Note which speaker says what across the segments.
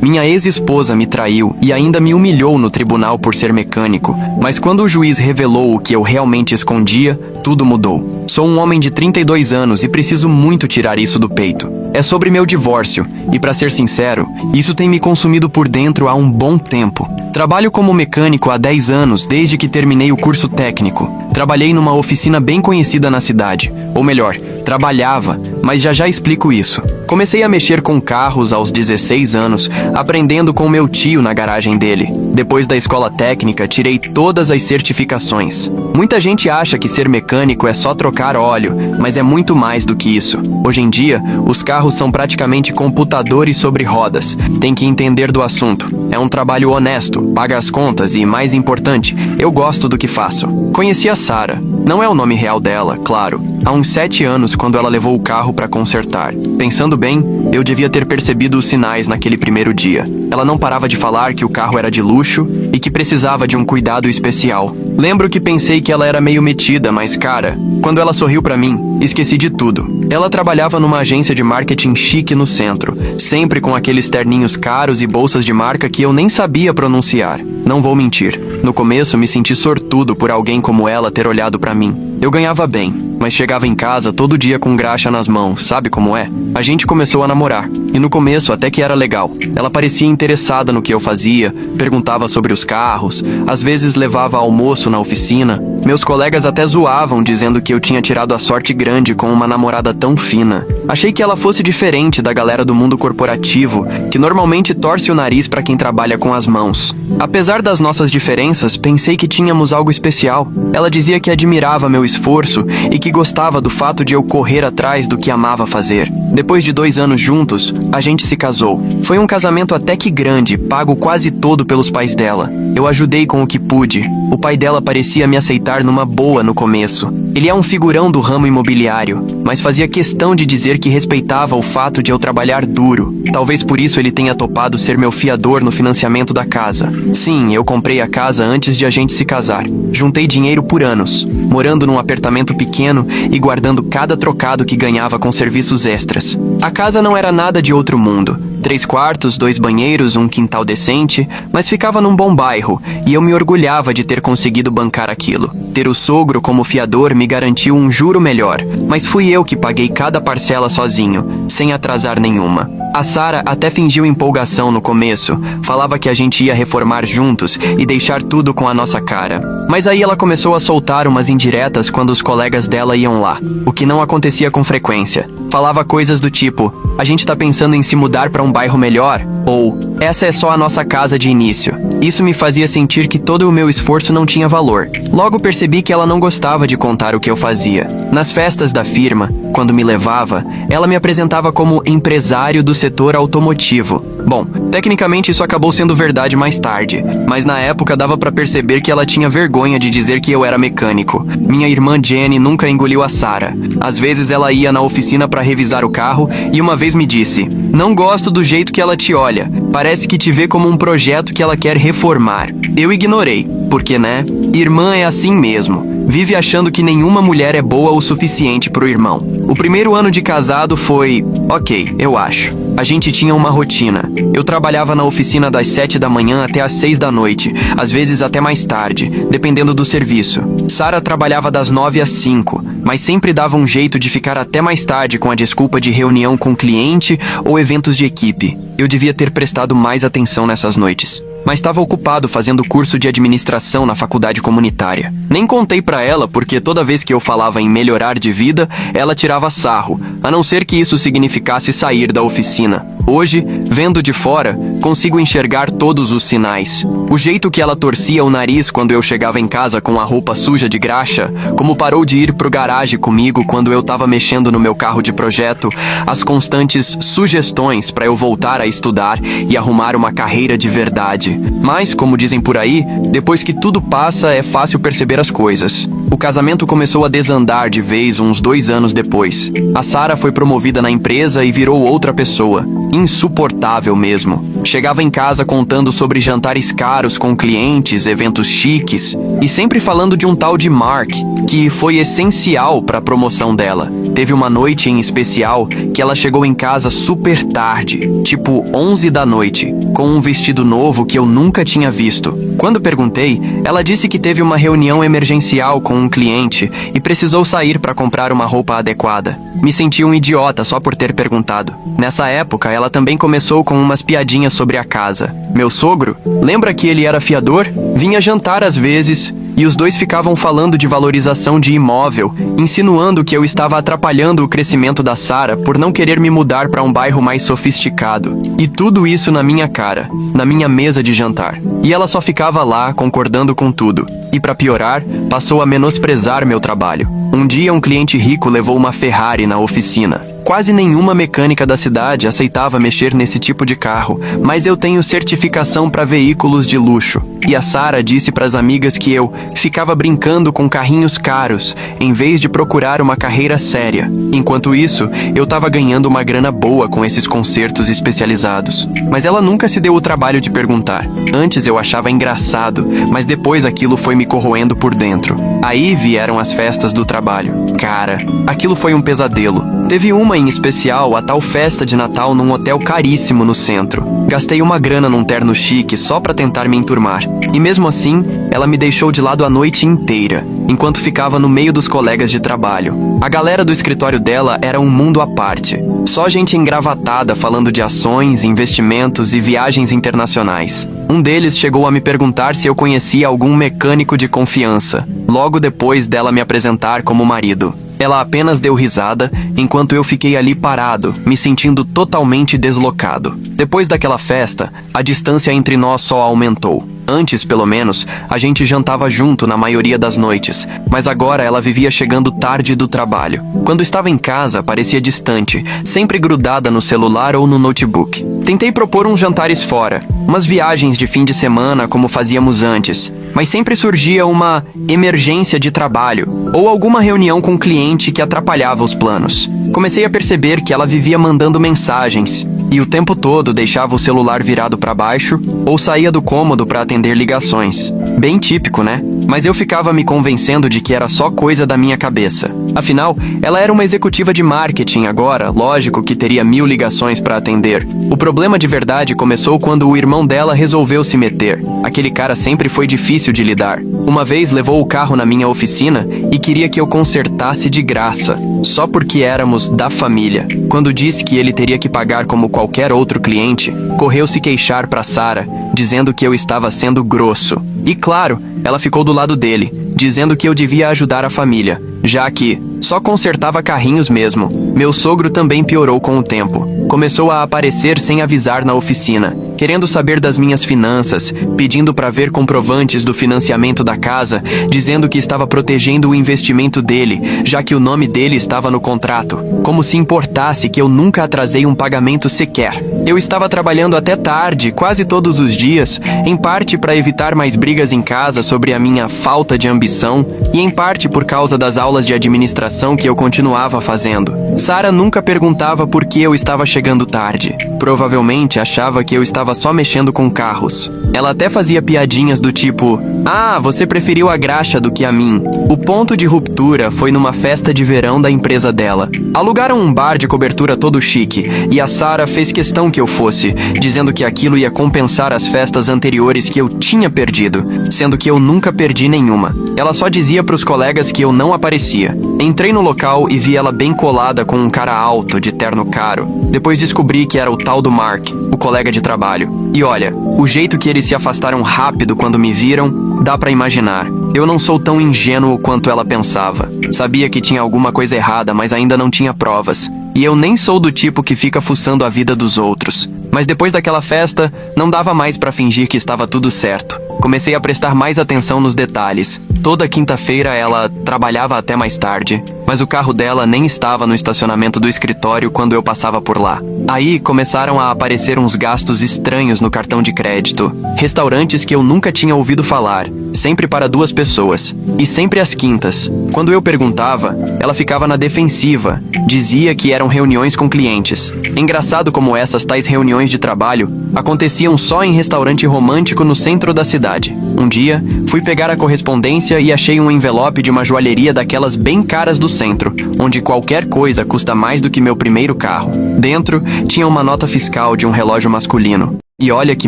Speaker 1: Minha ex-esposa me traiu e ainda me humilhou no tribunal por ser mecânico, mas quando o juiz revelou o que eu realmente escondia, tudo mudou. Sou um homem de 32 anos e preciso muito tirar isso do peito. É sobre meu divórcio, e pra ser sincero, isso tem me consumido por dentro há um bom tempo. Trabalho como mecânico há 10 anos, desde que terminei o curso técnico. Trabalhei numa oficina bem conhecida na cidade. Ou melhor, trabalhava, mas já explico isso. Comecei a mexer com carros aos 16 anos, aprendendo com meu tio na garagem dele. Depois da escola técnica, tirei todas as certificações. Muita gente acha que ser mecânico é só trocar óleo, mas é muito mais do que isso. Hoje em dia, os carros são praticamente computadores sobre rodas. Tem que entender do assunto. É um trabalho honesto, paga as contas e, mais importante, eu gosto do que faço. Conheci a Sara. Não é o nome real dela, claro. Há uns 7 anos, quando ela levou o carro para consertar. Pensando bem, eu devia ter percebido os sinais naquele primeiro dia. Ela não parava de falar que o carro era de luxo e que precisava de um cuidado especial. Lembro que pensei que ela era meio metida, mas cara, quando ela sorriu pra mim, esqueci de tudo. Ela trabalhava numa agência de marketing chique no centro, sempre com aqueles terninhos caros e bolsas de marca que eu nem sabia pronunciar. Não vou mentir, no começo me senti sortudo por alguém como ela ter olhado pra mim. Eu ganhava bem, mas chegava em casa todo dia com graxa nas mãos, sabe como é? A gente começou a namorar, e no começo até que era legal. Ela parecia interessada no que eu fazia, perguntava sobre os carros, às vezes levava almoço na oficina. Meus colegas até zoavam, dizendo que eu tinha tirado a sorte grande com uma namorada tão fina. Achei que ela fosse diferente da galera do mundo corporativo, que normalmente torce o nariz pra quem trabalha com as mãos. Apesar das nossas diferenças, pensei que tínhamos algo especial. Ela dizia que admirava meu esforço e que gostava do fato de eu correr atrás do que amava fazer. Depois de 2 anos juntos, a gente se casou. Foi um casamento até que grande, pago quase todo pelos pais dela. Eu ajudei com o que pude. O pai dela parecia me aceitar numa boa no começo. Ele é um figurão do ramo imobiliário, mas fazia questão de dizer que respeitava o fato de eu trabalhar duro. Talvez por isso ele tenha topado ser meu fiador no financiamento da casa. Sim, eu comprei a casa antes de a gente se casar. Juntei dinheiro por anos, morando num apartamento pequeno e guardando cada trocado que ganhava com serviços extras. A casa não era nada de outro mundo. 3 quartos, 2 banheiros, um quintal decente, mas ficava num bom bairro, e eu me orgulhava de ter conseguido bancar aquilo. Ter o sogro como fiador me garantiu um juro melhor, mas fui eu que paguei cada parcela sozinho, sem atrasar nenhuma. A Sara até fingiu empolgação no começo, falava que a gente ia reformar juntos e deixar tudo com a nossa cara. Mas aí ela começou a soltar umas indiretas quando os colegas dela iam lá, o que não acontecia com frequência. Falava coisas do tipo, a gente tá pensando em se mudar pra um bairro melhor, ou essa é só a nossa casa de início. Isso me fazia sentir que todo o meu esforço não tinha valor. Logo percebi que ela não gostava de contar o que eu fazia. Nas festas da firma, quando me levava, ela me apresentava como empresário do setor automotivo. Bom, tecnicamente isso acabou sendo verdade mais tarde, mas na época dava pra perceber que ela tinha vergonha de dizer que eu era mecânico. Minha irmã Jenny nunca engoliu a Sara. Às vezes ela ia na oficina pra revisar o carro e uma vez me disse: "Não gosto do jeito que ela te olha. Parece que te vê como um projeto que ela quer reformar." Eu ignorei, porque né, irmã é assim mesmo. Vive achando que nenhuma mulher é boa o suficiente pro irmão. O primeiro ano de casado foi ok, eu acho. A gente tinha uma rotina. Eu trabalhava na oficina das 7 da manhã até às 6 da noite, às vezes até mais tarde, dependendo do serviço. Sara trabalhava das 9 às 5, mas sempre dava um jeito de ficar até mais tarde com a desculpa de reunião com cliente ou eventos de equipe. Eu devia ter prestado mais atenção nessas noites, mas estava ocupado fazendo curso de administração na faculdade comunitária. Nem contei pra ela porque toda vez que eu falava em melhorar de vida, ela tirava sarro, a não ser que isso significasse sair da oficina. Hoje, vendo de fora, consigo enxergar todos os sinais. O jeito que ela torcia o nariz quando eu chegava em casa com a roupa suja de graxa, como parou de ir pro garagem comigo quando eu tava mexendo no meu carro de projeto, as constantes sugestões pra eu voltar a estudar e arrumar uma carreira de verdade. Mas, como dizem por aí, depois que tudo passa é fácil perceber as coisas. O casamento começou a desandar de vez uns 2 anos depois. A Sara foi promovida na empresa e virou outra pessoa. Insuportável mesmo. Chegava em casa contando sobre jantares caros com clientes, eventos chiques, e sempre falando de um tal de Mark, que foi essencial para a promoção dela. Teve uma noite em especial que ela chegou em casa super tarde, tipo 11 da noite, com um vestido novo que eu nunca tinha visto. Quando perguntei, ela disse que teve uma reunião emergencial com um cliente e precisou sair para comprar uma roupa adequada. Me senti um idiota só por ter perguntado. Nessa época, ela também começou com umas piadinhas sobre a casa. Meu sogro, lembra que ele era fiador? Vinha jantar às vezes, e os dois ficavam falando de valorização de imóvel, insinuando que eu estava atrapalhando o crescimento da Sara por não querer me mudar para um bairro mais sofisticado. E tudo isso na minha cara, na minha mesa de jantar. E ela só ficava lá, concordando com tudo. E para piorar, passou a menosprezar meu trabalho. Um dia um cliente rico levou uma Ferrari na oficina. Quase nenhuma mecânica da cidade aceitava mexer nesse tipo de carro, mas eu tenho certificação para veículos de luxo. E a Sara disse para as amigas que eu ficava brincando com carrinhos caros, em vez de procurar uma carreira séria. Enquanto isso, eu estava ganhando uma grana boa com esses concertos especializados. Mas ela nunca se deu o trabalho de perguntar. Antes eu achava engraçado, mas depois aquilo foi me corroendo por dentro. Aí vieram as festas do trabalho. Cara, aquilo foi um pesadelo. Teve uma em especial, a tal festa de Natal num hotel caríssimo no centro. Gastei uma grana num terno chique só pra tentar me enturmar. E mesmo assim, ela me deixou de lado a noite inteira, enquanto ficava no meio dos colegas de trabalho. A galera do escritório dela era um mundo à parte. Só gente engravatada falando de ações, investimentos e viagens internacionais. Um deles chegou a me perguntar se eu conhecia algum mecânico de confiança, logo depois dela me apresentar como marido. Ela apenas deu risada, enquanto eu fiquei ali parado, me sentindo totalmente deslocado. Depois daquela festa, a distância entre nós só aumentou. Antes, pelo menos, a gente jantava junto na maioria das noites, mas agora ela vivia chegando tarde do trabalho. Quando estava em casa, parecia distante, sempre grudada no celular ou no notebook. Tentei propor uns jantares fora, umas viagens de fim de semana como fazíamos antes, mas sempre surgia uma emergência de trabalho ou alguma reunião com um cliente que atrapalhava os planos. Comecei a perceber que ela vivia mandando mensagens e o tempo todo deixava o celular virado para baixo ou saía do cômodo para atender ligações. Bem típico, né? Mas eu ficava me convencendo de que era só coisa da minha cabeça. Afinal, ela era uma executiva de marketing agora, lógico que teria 1000 ligações para atender. O problema de verdade começou quando o irmão dela resolveu se meter. Aquele cara sempre foi difícil de lidar. Uma vez levou o carro na minha oficina e queria que eu consertasse de graça, só porque éramos da família. Quando disse que ele teria que pagar como qualquer outro cliente, correu se queixar para Sara, dizendo que eu estava sendo grosso. E claro, ela ficou do lado dele, dizendo que eu devia ajudar a família, já que só consertava carrinhos mesmo. Meu sogro também piorou com o tempo. Começou a aparecer sem avisar na oficina, querendo saber das minhas finanças, pedindo para ver comprovantes do financiamento da casa, dizendo que estava protegendo o investimento dele, já que o nome dele estava no contrato. Como se importasse que eu nunca atrasei um pagamento sequer. Eu estava trabalhando até tarde, quase todos os dias, em parte para evitar mais brigas em casa sobre a minha falta de ambição e em parte por causa das aulas de administração que eu continuava fazendo. Sara nunca perguntava por que eu estava chegando tarde. Provavelmente achava que eu estava só mexendo com carros. Ela até fazia piadinhas do tipo: "Ah, você preferiu a graxa do que a mim." O ponto de ruptura foi numa festa de verão da empresa dela. Alugaram um bar de cobertura todo chique, e a Sara fez questão que eu fosse, dizendo que aquilo ia compensar as festas anteriores que eu tinha perdido, sendo que eu nunca perdi nenhuma. Ela só dizia pros colegas que eu não aparecia. Entrei no local e vi ela bem colada com um cara alto, de terno caro. Depois descobri que era o tal do Mark, o colega de trabalho. E olha, o jeito que eles se afastaram rápido quando me viram, dá pra imaginar. Eu não sou tão ingênuo quanto ela pensava. Sabia que tinha alguma coisa errada, mas ainda não tinha provas. E eu nem sou do tipo que fica fuçando a vida dos outros. Mas depois daquela festa, não dava mais pra fingir que estava tudo certo. Comecei a prestar mais atenção nos detalhes. Toda quinta-feira ela trabalhava até mais tarde, mas o carro dela nem estava no estacionamento do escritório quando eu passava por lá. Aí começaram a aparecer uns gastos estranhos no cartão de crédito. Restaurantes que eu nunca tinha ouvido falar, sempre para 2 pessoas, e sempre às quintas. Quando eu perguntava, ela ficava na defensiva, dizia que eram reuniões com clientes. Engraçado como essas tais reuniões de trabalho aconteciam só em restaurante romântico no centro da cidade. Um dia, fui pegar a correspondência e achei um envelope de uma joalheria daquelas bem caras do centro, onde qualquer coisa custa mais do que meu primeiro carro. Dentro, tinha uma nota fiscal de um relógio masculino. E olha que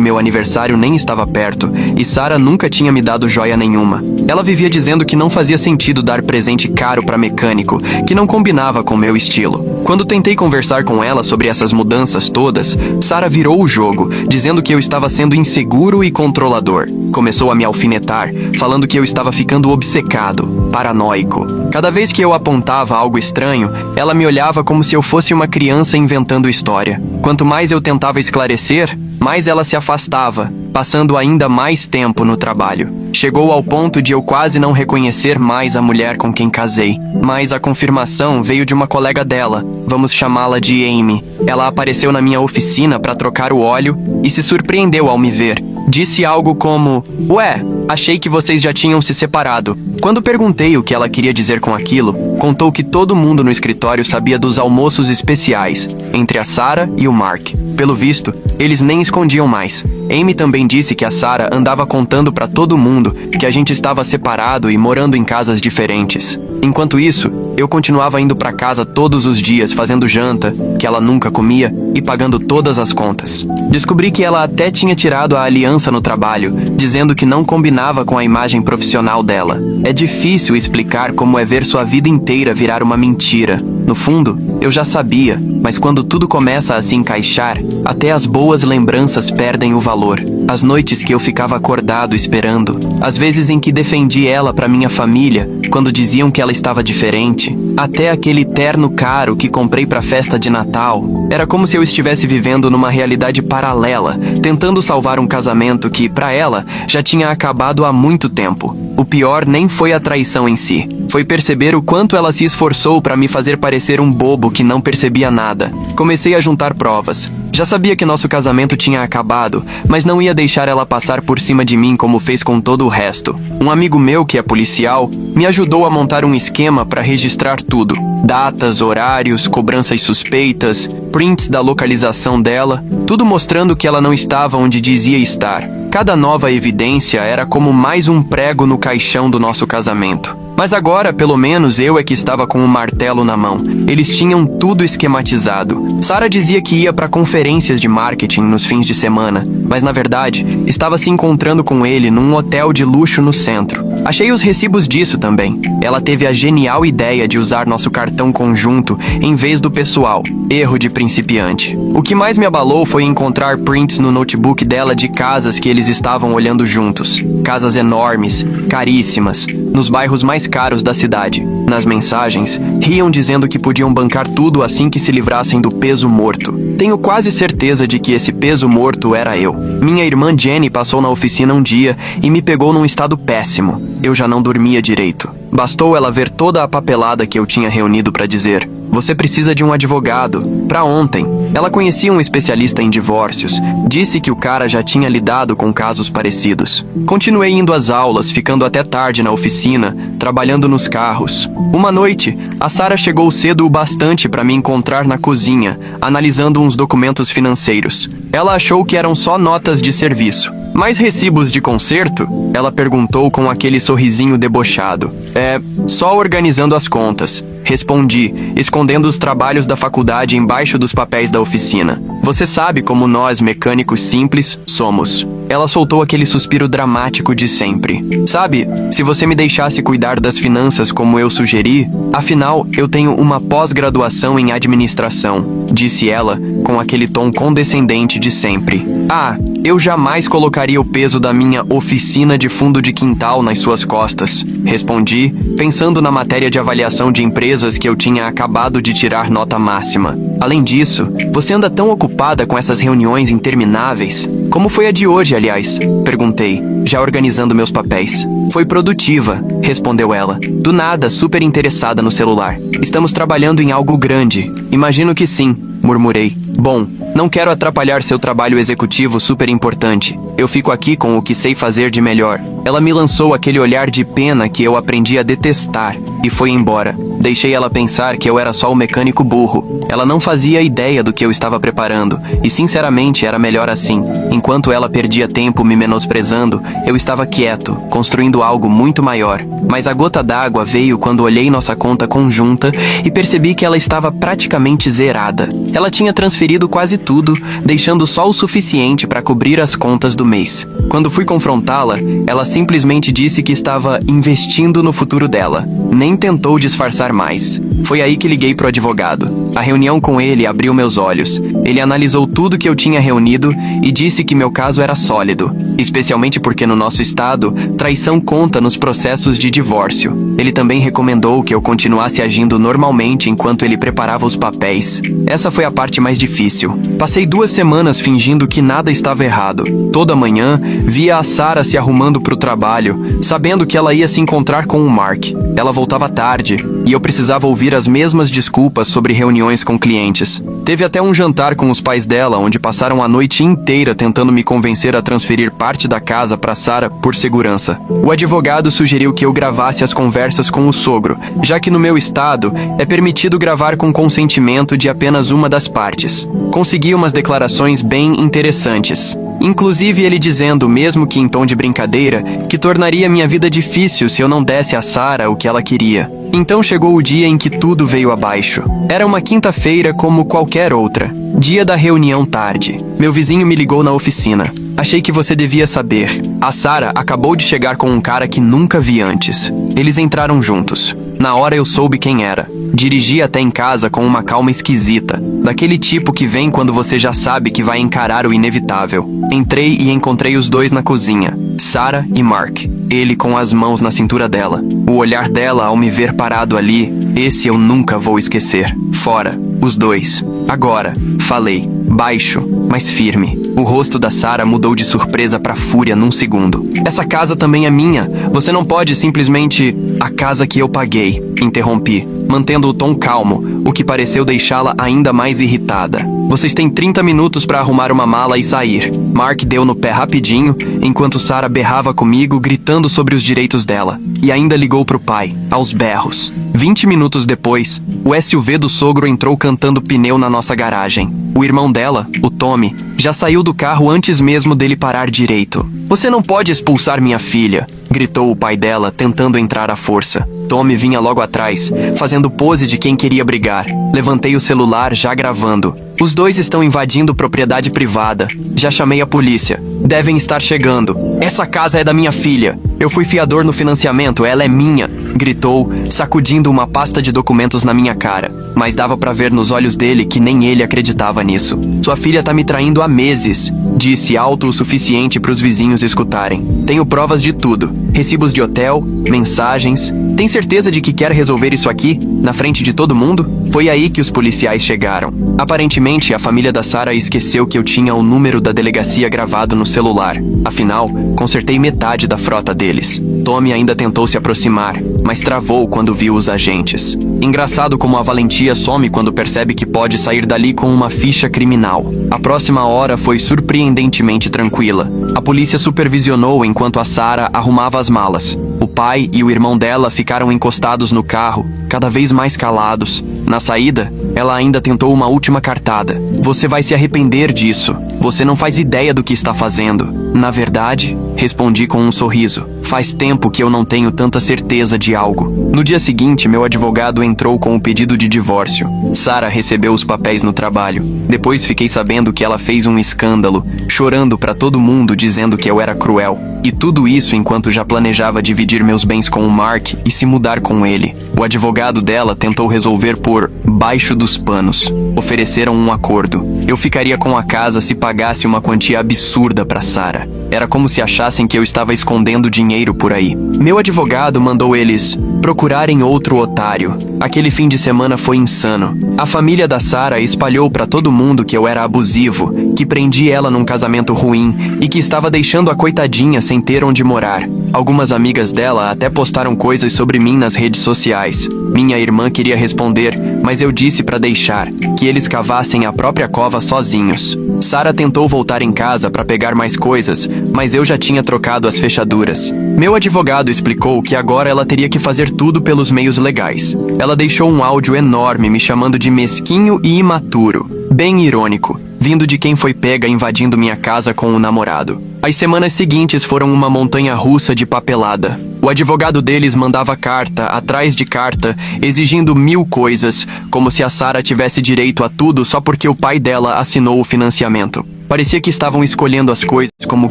Speaker 1: meu aniversário nem estava perto, e Sarah nunca tinha me dado joia nenhuma. Ela vivia dizendo que não fazia sentido dar presente caro para mecânico, que não combinava com meu estilo. Quando tentei conversar com ela sobre essas mudanças todas, Sarah virou o jogo, dizendo que eu estava sendo inseguro e controlador. Começou a me alfinetar, falando que eu estava ficando obcecado, paranoico. Cada vez que eu apontava algo estranho, ela me olhava como se eu fosse uma criança inventando história. Quanto mais eu tentava esclarecer, mais ela se afastava, passando ainda mais tempo no trabalho. Chegou ao ponto de eu quase não reconhecer mais a mulher com quem casei. Mas a confirmação veio de uma colega dela, vamos chamá-la de Amy. Ela apareceu na minha oficina para trocar o óleo e se surpreendeu ao me ver. Disse algo como: "Ué, achei que vocês já tinham se separado." Quando perguntei o que ela queria dizer com aquilo, contou que todo mundo no escritório sabia dos almoços especiais entre a Sarah e o Mark. Pelo visto, eles nem escondiam mais. Amy também disse que a Sarah andava contando para todo mundo que a gente estava separado e morando em casas diferentes. Enquanto isso, eu continuava indo para casa todos os dias fazendo janta, que ela nunca comia, e pagando todas as contas. Descobri que ela até tinha tirado a aliança no trabalho, dizendo que não combinava com a imagem profissional dela. É difícil explicar como é ver sua vida inteira virar uma mentira. No fundo, eu já sabia, mas quando tudo começa a se encaixar, até as boas lembranças perdem o valor. As noites que eu ficava acordado esperando, as vezes em que defendi ela para minha família, quando diziam que ela estava diferente, até aquele terno caro que comprei para a festa de Natal. Era como se eu estivesse vivendo numa realidade paralela, tentando salvar um casamento que, para ela, já tinha acabado há muito tempo. O pior nem foi a traição em si. Foi perceber o quanto ela se esforçou para me fazer parecer um bobo que não percebia nada. Comecei a juntar provas. Já sabia que nosso casamento tinha acabado, mas não ia deixar ela passar por cima de mim como fez com todo o resto. Um amigo meu, que é policial, me ajudou a montar um esquema para registrar tudo. Datas, horários, cobranças suspeitas, prints da localização dela, tudo mostrando que ela não estava onde dizia estar. Cada nova evidência era como mais um prego no caixão do nosso casamento. Mas agora, pelo menos, eu é que estava com um martelo na mão. Eles tinham tudo esquematizado. Sarah dizia que ia para conferências de marketing nos fins de semana, mas na verdade, estava se encontrando com ele num hotel de luxo no centro. Achei os recibos disso também. Ela teve a genial ideia de usar nosso cartão conjunto em vez do pessoal. Erro de principiante. O que mais me abalou foi encontrar prints no notebook dela de casas que eles estavam olhando juntos. Casas enormes, caríssimas, nos bairros mais caros da cidade. Nas mensagens, riam dizendo que podiam bancar tudo assim que se livrassem do peso morto. Tenho quase certeza de que esse peso morto era eu. Minha irmã Jenny passou na oficina um dia e me pegou num estado péssimo. Eu já não dormia direito. Bastou ela ver toda a papelada que eu tinha reunido para dizer: "Você precisa de um advogado. Pra ontem." Ela conhecia um especialista em divórcios. Disse que o cara já tinha lidado com casos parecidos. Continuei indo às aulas, ficando até tarde na oficina, trabalhando nos carros. Uma noite, a Sarah chegou cedo o bastante para me encontrar na cozinha, analisando uns documentos financeiros. Ela achou que eram só notas de serviço. "Mais recibos de conserto?" Ela perguntou com aquele sorrisinho debochado. "É, só organizando as contas." Respondi, escondendo os trabalhos da faculdade embaixo dos papéis da oficina. "Você sabe como nós, mecânicos simples, somos." Ela soltou aquele suspiro dramático de sempre. "Sabe, se você me deixasse cuidar das finanças como eu sugeri, afinal, eu tenho uma pós-graduação em administração," disse ela, com aquele tom condescendente de sempre. "Ah, eu jamais colocaria o peso da minha oficina de fundo de quintal nas suas costas," respondi, pensando na matéria de avaliação de empresas que eu tinha acabado de tirar nota máxima. "Além disso, você anda tão ocupada com essas reuniões intermináveis." "Como foi a de hoje, aliás?" perguntei, já organizando meus papéis. "Foi produtiva," respondeu ela, do nada super interessada no celular. "Estamos trabalhando em algo grande." "Imagino que sim," murmurei. "Bom, Não quero atrapalhar seu trabalho executivo super importante. Eu fico aqui com o que sei fazer de melhor. Ela me lançou aquele olhar de pena que eu aprendi a detestar e foi embora. Deixei ela pensar que eu era só o mecânico burro. Ela não fazia ideia do que eu estava preparando, e sinceramente era melhor assim. Enquanto ela perdia tempo me menosprezando, eu estava quieto, construindo algo muito maior. Mas a gota d'água veio quando olhei nossa conta conjunta e percebi que ela estava praticamente zerada. Ela tinha transferido quase tudo, deixando só o suficiente para cobrir as contas do mês. Quando fui confrontá-la, ela simplesmente disse que estava investindo no futuro dela. Nem tentou disfarçar mais. Foi aí que liguei pro advogado. A reunião com ele abriu meus olhos. Ele analisou tudo que eu tinha reunido e disse que meu caso era sólido, especialmente porque no nosso estado, traição conta nos processos de divórcio. Ele também recomendou que eu continuasse agindo normalmente enquanto ele preparava os papéis. Essa foi a parte mais difícil. Passei 2 semanas fingindo que nada estava errado. Toda manhã, via a Sarah se arrumando pro trabalho, sabendo que ela ia se encontrar com o Mark. Ela voltava tarde, e eu precisava ouvir as mesmas desculpas sobre reuniões com clientes. Teve até um jantar com os pais dela, onde passaram a noite inteira tentando me convencer a transferir parte da casa para Sarah por segurança. O advogado sugeriu que eu gravasse as conversas com o sogro, já que no meu estado é permitido gravar com consentimento de apenas uma das partes. Consegui umas declarações bem interessantes. Inclusive ele dizendo, mesmo que em tom de brincadeira, que tornaria minha vida difícil se eu não desse a Sarah o que ela queria. Então chegou o dia em que tudo veio abaixo. Era uma quinta-feira como qualquer outra. Dia da reunião tarde. Meu vizinho me ligou na oficina. Achei que você devia saber. A Sarah acabou de chegar com um cara que nunca vi antes. Eles entraram juntos. Na hora eu soube quem era. Dirigi até em casa com uma calma esquisita, daquele tipo que vem quando você já sabe que vai encarar o inevitável. Entrei e encontrei os dois na cozinha, Sarah e Mark, ele com as mãos na cintura dela. O olhar dela ao me ver parado ali, esse eu nunca vou esquecer. Fora, os dois. Agora, falei, baixo, mas firme. O rosto da Sarah mudou de surpresa para fúria num segundo. Essa casa também é minha. Você não pode simplesmente... A casa que eu paguei, interrompi, mantendo o tom calmo, o que pareceu deixá-la ainda mais irritada. Vocês têm 30 minutos para arrumar uma mala e sair. Mark deu no pé rapidinho, enquanto Sarah berrava comigo, gritando sobre os direitos dela. E ainda ligou pro pai, aos berros. 20 minutos depois, o SUV do sogro entrou cantando pneu na nossa garagem. O irmão dela, o Tommy, já saiu do carro antes mesmo dele parar direito. Você não pode expulsar minha filha, gritou o pai dela, tentando entrar à força. Tommy vinha logo atrás, fazendo pose de quem queria brigar. Levantei o celular, já gravando. Os dois estão invadindo propriedade privada. Já chamei a polícia. Devem estar chegando. Essa casa é da minha filha. Eu fui fiador no financiamento, ela é minha, gritou, sacudindo uma pasta de documentos na minha cara. Mas dava pra ver nos olhos dele que nem ele acreditava nisso. Sua filha tá me traindo há meses, disse alto o suficiente para os vizinhos escutarem. Tenho provas de tudo. Recibos de hotel, mensagens. Tem certeza de que quer resolver isso aqui, na frente de todo mundo? Foi aí que os policiais chegaram. Aparentemente, a família da Sarah esqueceu que eu tinha o número da delegacia gravado no celular. Afinal, consertei metade da frota deles. Tommy ainda tentou se aproximar, mas travou quando viu os agentes. Engraçado como a valentia some quando percebe que pode sair dali com uma ficha criminal. A próxima hora foi surpreendentemente tranquila. A polícia supervisionou enquanto a Sarah arrumava as malas. O pai e o irmão dela ficaram encostados no carro, cada vez mais calados. Na saída, ela ainda tentou uma última cartada. Você vai se arrepender disso. Você não faz ideia do que está fazendo. Na verdade, respondi com um sorriso. Faz tempo que eu não tenho tanta certeza de algo. No dia seguinte, meu advogado entrou com o pedido de divórcio. Sarah recebeu os papéis no trabalho. Depois fiquei sabendo que ela fez um escândalo, chorando pra todo mundo dizendo que eu era cruel. E tudo isso enquanto já planejava dividir meus bens com o Mark e se mudar com ele. O advogado dela tentou resolver por baixo dos panos. Ofereceram um acordo. Eu ficaria com a casa se pagasse uma quantia absurda pra Sarah. Era como se achassem que eu estava escondendo dinheiro por aí. Meu advogado mandou eles procurarem outro otário. Aquele fim de semana foi insano. A família da Sarah espalhou pra todo mundo que eu era abusivo, que prendi ela num casamento ruim e que estava deixando a coitadinha sem ter onde morar. Algumas amigas dela até postaram coisas sobre mim nas redes sociais. Minha irmã queria responder, mas eu disse para deixar, que eles cavassem a própria cova sozinhos. Sara tentou voltar em casa para pegar mais coisas, mas eu já tinha trocado as fechaduras. Meu advogado explicou que agora ela teria que fazer tudo pelos meios legais. Ela deixou um áudio enorme me chamando de mesquinho e imaturo. Bem irônico, vindo de quem foi pega invadindo minha casa com o namorado. As semanas seguintes foram uma montanha-russa de papelada. O advogado deles mandava carta atrás de carta, exigindo 1000 coisas, como se a Sara tivesse direito a tudo só porque o pai dela assinou o financiamento. Parecia que estavam escolhendo as coisas como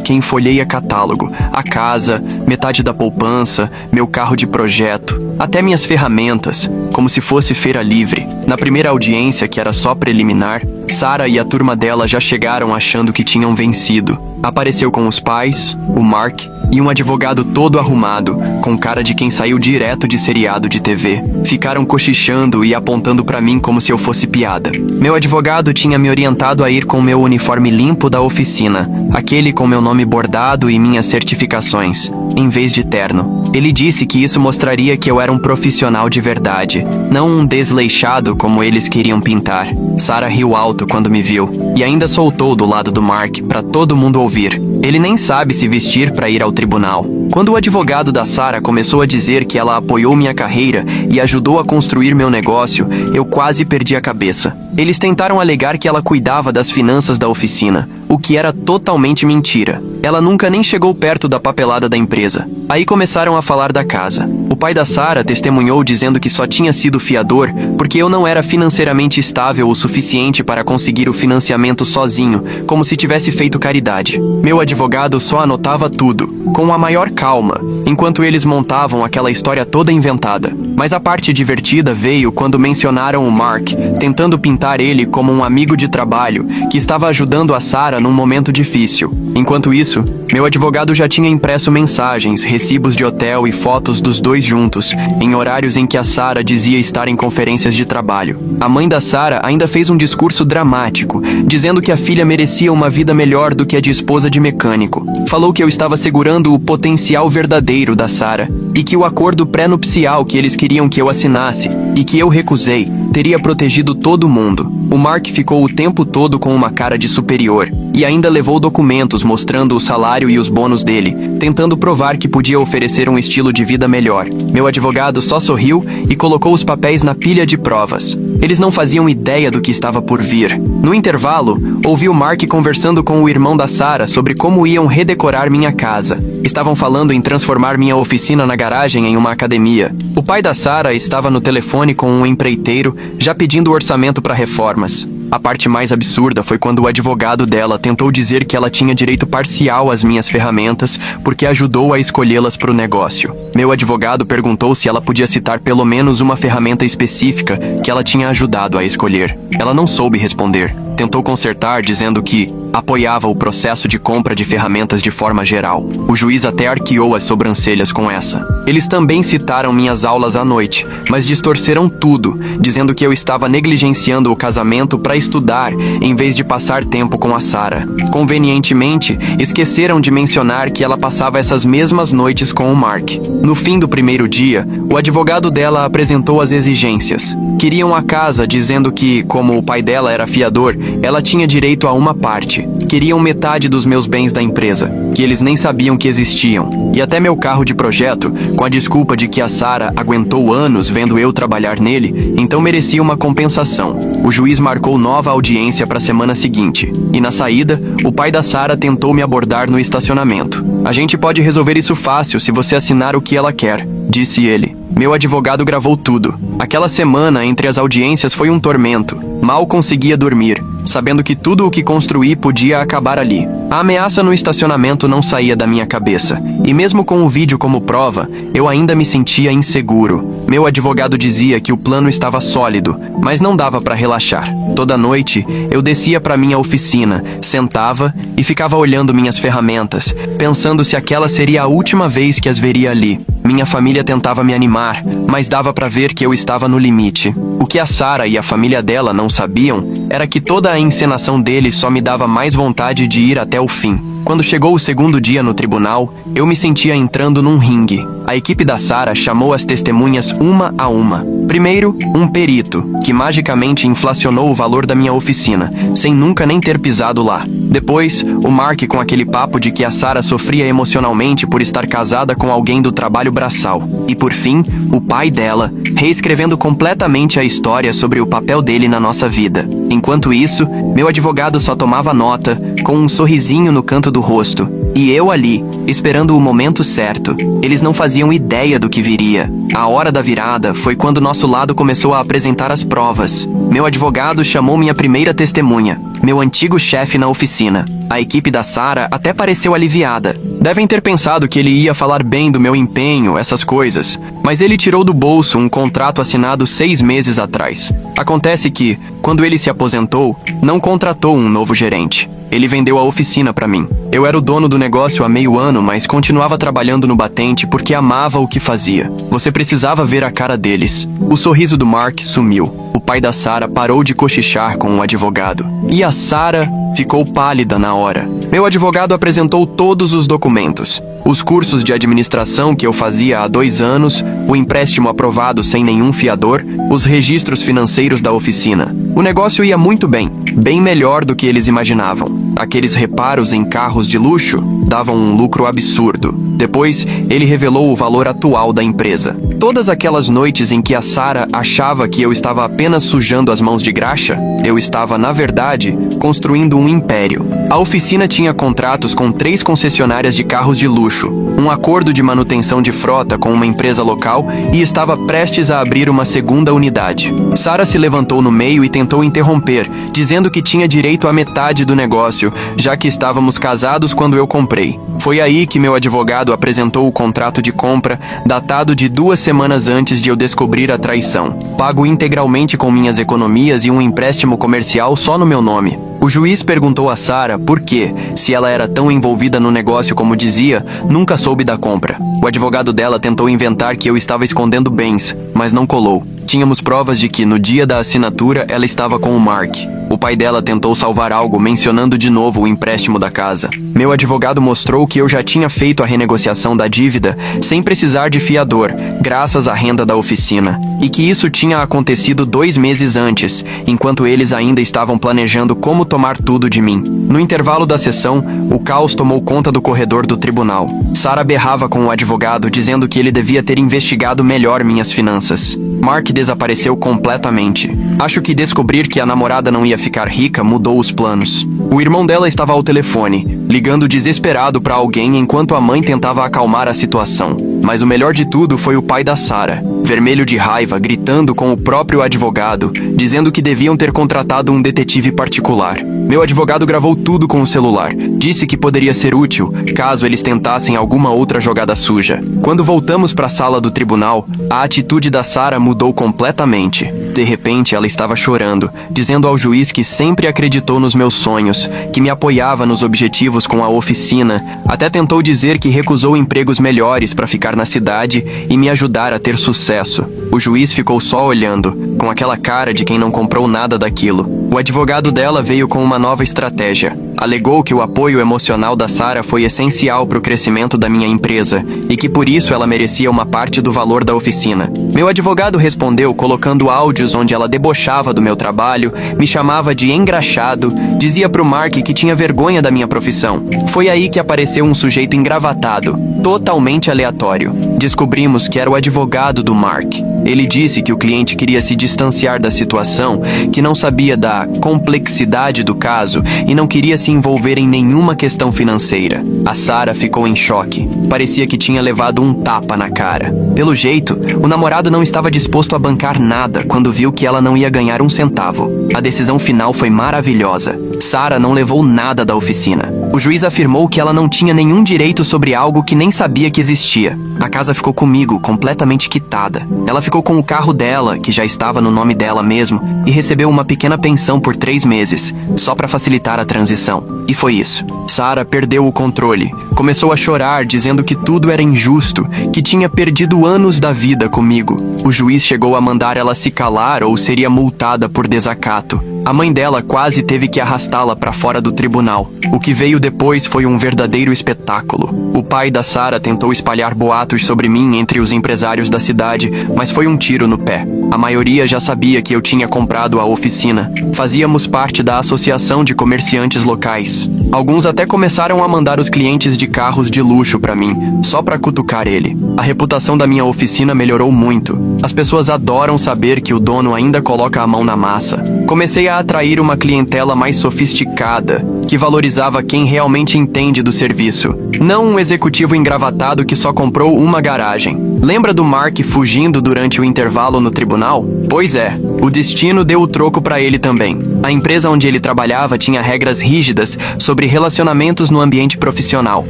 Speaker 1: quem folheia catálogo. A casa, metade da poupança, meu carro de projeto, até minhas ferramentas, como se fosse feira livre. Na primeira audiência, que era só preliminar, Sara e a turma dela já chegaram achando que tinham vencido. Apareceu com os pais, o Mark e um advogado todo arrumado, com cara de quem saiu direto de seriado de TV. Ficaram cochichando e apontando pra mim como se eu fosse piada. Meu advogado tinha me orientado a ir com meu uniforme limpo da oficina, aquele com meu nome bordado e minhas certificações, em vez de terno. Ele disse que isso mostraria que eu era um profissional de verdade, não um desleixado como eles queriam pintar. Sara riu alto quando me viu, e ainda soltou do lado do Mark pra todo mundo ouvir. Ele nem sabe se vestir pra ir ao tribunal. Quando o advogado da Sara começou a dizer que ela apoiou minha carreira e ajudou a construir meu negócio, eu quase perdi a cabeça. Eles tentaram alegar que ela cuidava das finanças da oficina, o que era totalmente mentira. Ela nunca nem chegou perto da papelada da empresa. Aí começaram a falar da casa. O pai da Sara testemunhou dizendo que só tinha sido fiador porque eu não era financeiramente estável o suficiente para conseguir o financiamento sozinho, como se tivesse feito caridade. Meu advogado só anotava tudo, com a maior calma, enquanto eles montavam aquela história toda inventada. Mas a parte divertida veio quando mencionaram o Mark, tentando pintar ele como um amigo de trabalho que estava ajudando a Sara num momento difícil. Enquanto isso, meu advogado já tinha impresso mensagens, recibos de hotel e fotos dos dois juntos, em horários em que a Sara dizia estar em conferências de trabalho. A mãe da Sara ainda fez um discurso dramático, dizendo que a filha merecia uma vida melhor do que a de esposa de mecânico. Falou que eu estava segurando o potencial verdadeiro da Sara, e que o acordo pré-nupcial que eles queriam que eu assinasse, e que eu recusei, teria protegido todo mundo. O Mark ficou o tempo todo com uma cara de superior, e ainda levou documentos mostrando o salário e os bônus dele, tentando provar que podia oferecer um estilo de vida melhor. Meu advogado só sorriu e colocou os papéis na pilha de provas. Eles não faziam ideia do que estava por vir. No intervalo, ouvi o Mark conversando com o irmão da Sara sobre como iam redecorar minha casa. Estavam falando em transformar minha oficina na garagem em uma academia. O pai da Sara estava no telefone com um empreiteiro, já pedindo orçamento para reformas. A parte mais absurda foi quando o advogado dela tentou dizer que ela tinha direito parcial às minhas ferramentas porque ajudou a escolhê-las para o negócio. Meu advogado perguntou se ela podia citar pelo menos uma ferramenta específica que ela tinha ajudado a escolher. Ela não soube responder. Tentou consertar dizendo que apoiava o processo de compra de ferramentas de forma geral. O juiz até arqueou as sobrancelhas com essa. Eles também citaram minhas aulas à noite, mas distorceram tudo, dizendo que eu estava negligenciando o casamento para estudar em vez de passar tempo com a Sara. Convenientemente, esqueceram de mencionar que ela passava essas mesmas noites com o Mark. No fim do primeiro dia, o advogado dela apresentou as exigências. Queriam a casa, dizendo que, como o pai dela era fiador, ela tinha direito a uma parte. Queriam metade dos meus bens da empresa, que eles nem sabiam que existiam. E até meu carro de projeto, com a desculpa de que a Sara aguentou anos vendo eu trabalhar nele, então merecia uma compensação. O juiz marcou nova audiência para a semana seguinte. E na saída, o pai da Sara tentou me abordar no estacionamento. A gente pode resolver isso fácil se você assinar o que ela quer, disse ele. Meu advogado gravou tudo. Aquela semana entre as audiências foi um tormento. Mal conseguia dormir, sabendo que tudo o que construí podia acabar ali. A ameaça no estacionamento não saía da minha cabeça. E mesmo com o vídeo como prova, eu ainda me sentia inseguro. Meu advogado dizia que o plano estava sólido, mas não dava para relaxar. Toda noite, eu descia para minha oficina, sentava e ficava olhando minhas ferramentas, pensando se aquela seria a última vez que as veria ali. Minha família tentava me animar, mas dava para ver que eu estava no limite. O que a Sara e a família dela não sabiam era que toda a encenação deles só me dava mais vontade de ir até o fim. Quando chegou o segundo dia no tribunal, eu me sentia entrando num ringue. A equipe da Sara chamou as testemunhas uma a uma. Primeiro, um perito, que magicamente inflacionou o valor da minha oficina, sem nunca nem ter pisado lá. Depois, o Mark com aquele papo de que a Sara sofria emocionalmente por estar casada com alguém do trabalho braçal. E por fim, o pai dela, reescrevendo completamente a história sobre o papel dele na nossa vida. Enquanto isso, meu advogado só tomava nota, com um sorrisinho no canto do rosto. E eu ali, esperando o momento certo. Eles não faziam ideia do que viria. A hora da virada foi quando nosso lado começou a apresentar as provas. Meu advogado chamou minha primeira testemunha, meu antigo chefe na oficina. A equipe da Sara até pareceu aliviada. Devem ter pensado que ele ia falar bem do meu empenho, essas coisas. Mas ele tirou do bolso um contrato assinado 6 meses atrás. Acontece que, quando ele se aposentou, não contratou um novo gerente. Ele vendeu a oficina para mim. Eu era o dono do negócio há meio ano, mas continuava trabalhando no batente porque amava o que fazia. Você precisava ver a cara deles. O sorriso do Mark sumiu. O pai da Sara parou de cochichar com o advogado. E a Sara ficou pálida na hora. Meu advogado apresentou todos os documentos. Os cursos de administração que eu fazia há 2 anos, o empréstimo aprovado sem nenhum fiador, os registros financeiros da oficina. O negócio ia muito bem, bem melhor do que eles imaginavam. Aqueles reparos em carros de luxo davam um lucro absurdo. Depois, ele revelou o valor atual da empresa. Todas aquelas noites em que a Sara achava que eu estava apenas sujando as mãos de graxa, eu estava, na verdade, construindo um império. A oficina tinha contratos com 3 concessionárias de carros de luxo, um acordo de manutenção de frota com uma empresa local e estava prestes a abrir uma segunda unidade. Sara se levantou no meio e tentou interromper, dizendo que tinha direito à metade do negócio, já que estávamos casados quando eu comprei. Foi aí que meu advogado apresentou o contrato de compra, datado de 2 semanas antes de eu descobrir a traição, pago integralmente com minhas economias e um empréstimo comercial só no meu nome. O juiz perguntou a Sara por que, se ela era tão envolvida no negócio como dizia, nunca soube da compra. O advogado dela tentou inventar que eu estava escondendo bens, mas não colou. Tínhamos provas de que, no dia da assinatura, ela estava com o Mark. O pai dela tentou salvar algo mencionando de novo o empréstimo da casa. Meu advogado mostrou que eu já tinha feito a renegociação da dívida sem precisar de fiador, graças à renda da oficina, e que isso tinha acontecido 2 meses antes, enquanto eles ainda estavam planejando como tomar tudo de mim. No intervalo da sessão, o caos tomou conta do corredor do tribunal. Sara berrava com o advogado, dizendo que ele devia ter investigado melhor minhas finanças. Mark desapareceu completamente. Acho que descobrir que a namorada não ia ficar rica mudou os planos. O irmão dela estava ao telefone, ligando desesperado para alguém enquanto a mãe tentava acalmar a situação. Mas o melhor de tudo foi o pai da Sara, vermelho de raiva, gritando com o próprio advogado, dizendo que deviam ter contratado um detetive particular. Meu advogado gravou tudo com o celular. Disse que poderia ser útil, caso eles tentassem alguma outra jogada suja. Quando voltamos para a sala do tribunal, a atitude da Sara mudou completamente. De repente, ela estava chorando, dizendo ao juiz que sempre acreditou nos meus sonhos, que me apoiava nos objetivos com a oficina, até tentou dizer que recusou empregos melhores para ficar na cidade e me ajudar a ter sucesso. O juiz ficou só olhando, com aquela cara de quem não comprou nada daquilo. O advogado dela veio com uma nova estratégia. Alegou que o apoio emocional da Sara foi essencial para o crescimento da minha empresa e que por isso ela merecia uma parte do valor da oficina. Meu advogado respondeu colocando áudios onde ela debochava do meu trabalho, me chamava de engraxado, dizia pro Mark que tinha vergonha da minha profissão. Foi aí que apareceu um sujeito engravatado, totalmente aleatório. Descobrimos que era o advogado do Mark. Ele disse que o cliente queria se distanciar da situação, que não sabia da complexidade do caso e não queria se envolver em nenhuma questão financeira. A Sara ficou em choque. Parecia que tinha levado um tapa na cara. Pelo jeito, o namorado não estava disposto a bancar nada quando viu que ela não ia ganhar um centavo. A decisão final foi maravilhosa. Sara não levou nada da oficina. O juiz afirmou que ela não tinha nenhum direito sobre algo que nem sabia que existia. A casa ficou comigo, completamente quitada. Ela ficou com o carro dela, que já estava no nome dela mesmo, e recebeu uma pequena pensão por 3 meses, só para facilitar a transição. E foi isso. Sara perdeu o controle. Começou a chorar, dizendo que tudo era injusto, que tinha perdido anos da vida comigo. O juiz chegou a mandar ela se calar ou seria multada por desacato. A mãe dela quase teve que arrastá-la para fora do tribunal. O que veio depois foi um verdadeiro espetáculo. O pai da Sara tentou espalhar boatos sobre mim entre os empresários da cidade, mas foi um tiro no pé. A maioria já sabia que eu tinha comprado a oficina. Fazíamos parte da Associação de Comerciantes Locais. Alguns até começaram a mandar os clientes de carros de luxo para mim, só para cutucar ele. A reputação da minha oficina melhorou muito. As pessoas adoram saber que o dono ainda coloca a mão na massa. Comecei a atrair uma clientela mais sofisticada, que valorizava quem realmente entende do serviço, não um executivo engravatado que só comprou uma garagem. Lembra do Mark fugindo durante o intervalo no tribunal? Pois é, o destino deu o troco para ele também. A empresa onde ele trabalhava tinha regras rígidas sobre relacionamentos no ambiente profissional.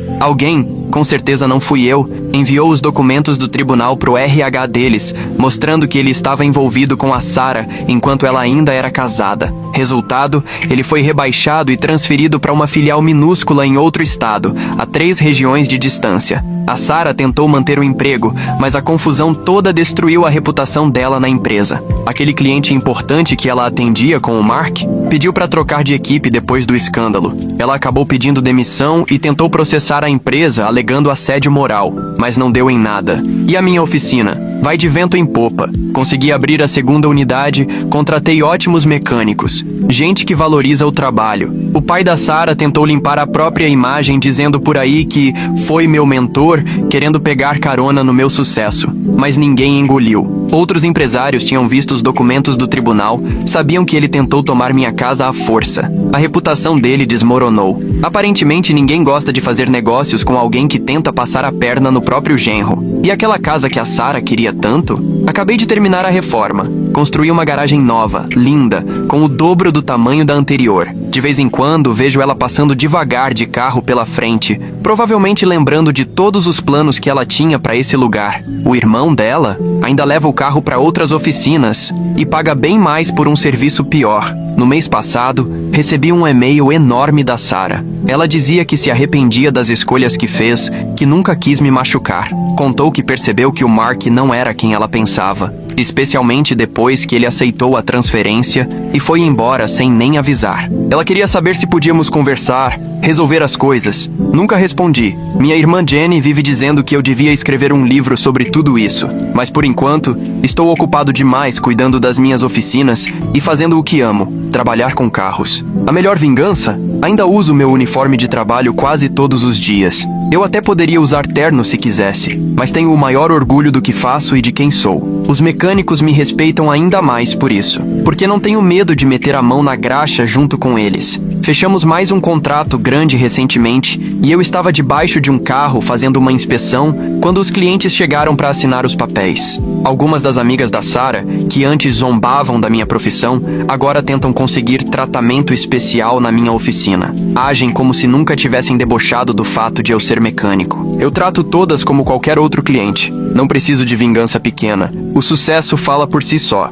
Speaker 1: Alguém, com certeza não fui eu, enviou os documentos do tribunal pro RH deles, mostrando que ele estava envolvido com a Sara enquanto ela ainda era casada. Resultado, ele foi rebaixado e transferido para uma filial minúscula em outro estado, a 3 regiões de distância. A Sara tentou manter o emprego, mas a confusão toda destruiu a reputação dela na empresa. Aquele cliente importante que ela atendia com o Mark pediu para trocar de equipe depois do escândalo. Ela acabou pedindo demissão e tentou processar a empresa alegando assédio moral, mas não deu em nada. E a minha oficina? Vai de vento em popa. Consegui abrir a 2ª unidade, contratei ótimos mecânicos, gente que valoriza o trabalho. O pai da Sara tentou limpar a própria imagem dizendo por aí que foi meu mentor, querendo pegar carona no meu sucesso, mas ninguém engoliu. Outros empresários tinham visto os documentos do tribunal, sabiam que ele tentou tomar minha casa à força. A reputação dele desmoronou. Aparentemente ninguém gosta de fazer negócios com alguém que tenta passar a perna no próprio genro. E aquela casa que a Sara queria tanto? Acabei de terminar a reforma. Construí uma garagem nova, linda, com o dobro do tamanho da anterior. De vez em quando, vejo ela passando devagar de carro pela frente, provavelmente lembrando de todos os planos que ela tinha para esse lugar. O irmão dela ainda leva o carro para outras oficinas e paga bem mais por um serviço pior. No mês passado, recebi um e-mail enorme da Sara. Ela dizia que se arrependia das escolhas que fez, que nunca quis me machucar. Contou que percebeu que o Mark não era quem ela pensava, especialmente depois que ele aceitou a transferência e foi embora sem nem avisar. Ela queria saber se podíamos conversar, resolver as coisas. Nunca respondi. Minha irmã Jenny vive dizendo que eu devia escrever um livro sobre tudo isso, mas por enquanto, estou ocupado demais cuidando das minhas oficinas e fazendo o que amo, trabalhar com carros. A melhor vingança? Ainda uso meu uniforme de trabalho quase todos os dias. Eu até poderia usar terno se quisesse, mas tenho o maior orgulho do que faço e de quem sou. Os mecânicos me respeitam ainda mais por isso, porque não tenho medo de meter a mão na graxa junto com eles. Fechamos mais um contrato grande recentemente e eu estava debaixo de um carro fazendo uma inspeção quando os clientes chegaram para assinar os papéis. Algumas das amigas da Sara, que antes zombavam da minha profissão, agora tentam conseguir tratamento especial na minha oficina. Agem como se nunca tivessem debochado do fato de eu ser mecânico. Eu trato todas como qualquer outro cliente. Não preciso de vingança pequena. O sucesso fala por si só.